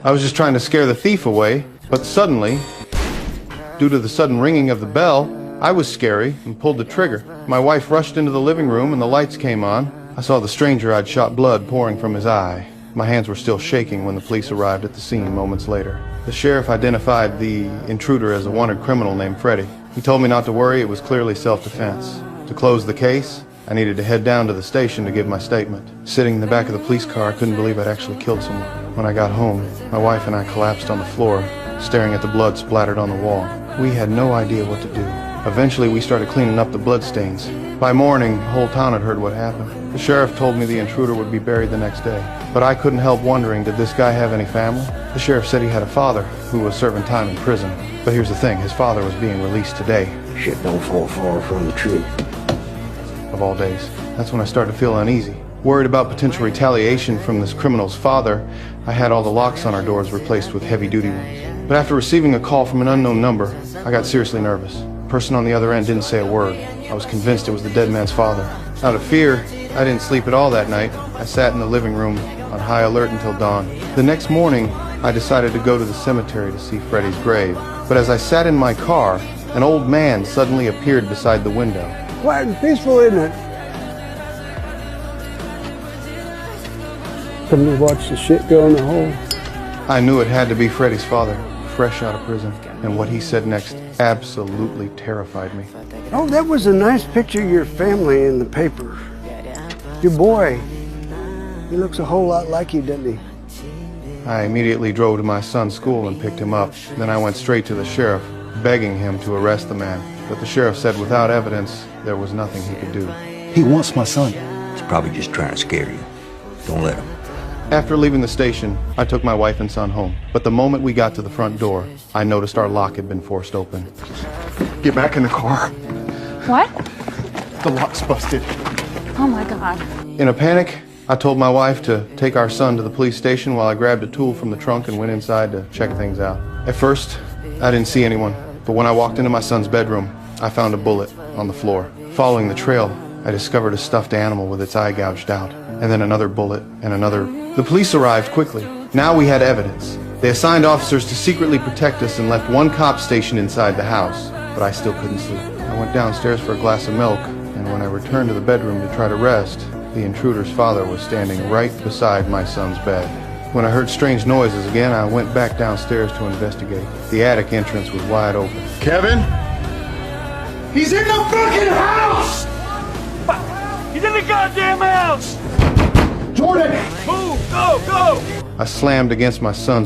I was just trying to scare the thief away, but suddenly, due to the sudden ringing of the bell, I was scary and pulled the trigger. My wife rushed into the living room and the lights came on. I saw the stranger I'd shot blood pouring from his eye. My hands were still shaking when the police arrived at the scene moments later. The sheriff identified the intruder as a wanted criminal named Freddie. He told me not to worry, it was clearly self-defense. To close the case, I needed to head down to the station to give my statement. Sitting in the back of the police car, I couldn't believe I'd actually killed someone. When I got home, my wife and I collapsed on the floor, staring at the blood splattered on the wall. We had no idea what to do. Eventually, we started cleaning up the bloodstains. By morning, the whole town had heard what happened. The sheriff told me the intruder would be buried the next day. But I couldn't help wondering, did this guy have any family? The sheriff said he had a father who was serving time in prison. But here's the thing, his father was being released today. Shit don't fall far from the tree. Of all days. That's when I started to feel uneasy. Worried about potential retaliation from this criminal's father, I had all the locks on our doors replaced with heavy-duty ones. But after receiving a call from an unknown number, I got seriously nervous. The person on the other end didn't say a word. I was convinced it was the dead man's father. Out of fear, I didn't sleep at all that night. I sat in the living room on high alert until dawn. The next morning, I decided to go to the cemetery to see Freddie's grave. But as I sat in my car, an old man suddenly appeared beside the window. Quiet and peaceful, isn't it? Come to watch the shit go in the hole. I knew it had to be Freddie's father, fresh out of prison. And what he said next absolutely terrified me. Oh, that was a nice picture of your family in the paper. Your boy, he looks a whole lot like you, doesn't he? I immediately drove to my son's school and picked him up. Then I went straight to the sheriff, begging him to arrest the man. But the sheriff said without evidence, there was nothing he could do. He wants my son. He's probably just trying to scare you. Don't let him. After leaving the station, I took my wife and son home. But the moment we got to the front door, I noticed our lock had been forced open. Get back in the car. What? The lock's busted. Oh my God. In a panic, I told my wife to take our son to the police station while I grabbed a tool from the trunk and went inside to check things out. At first, I didn't see anyone, but when I walked into my son's bedroom, I found a bullet on the floor. Following the trail, I discovered a stuffed animal with its eye gouged out, and then another bullet and another. The police arrived quickly. Now we had evidence. They assigned officers to secretly protect us and left one cop station inside the house, but I still couldn't sleep. I went downstairs for a glass of milk, and when I returned to the bedroom to try to rest, the intruder's father was standing right beside my son's bed. When I heard strange noises again, I went back downstairs to investigate. The attic entrance was wide open. Kevin? He's in the fucking house! He's in the goddamn house! Jordan! Move! Go! Go! I slammed against my son's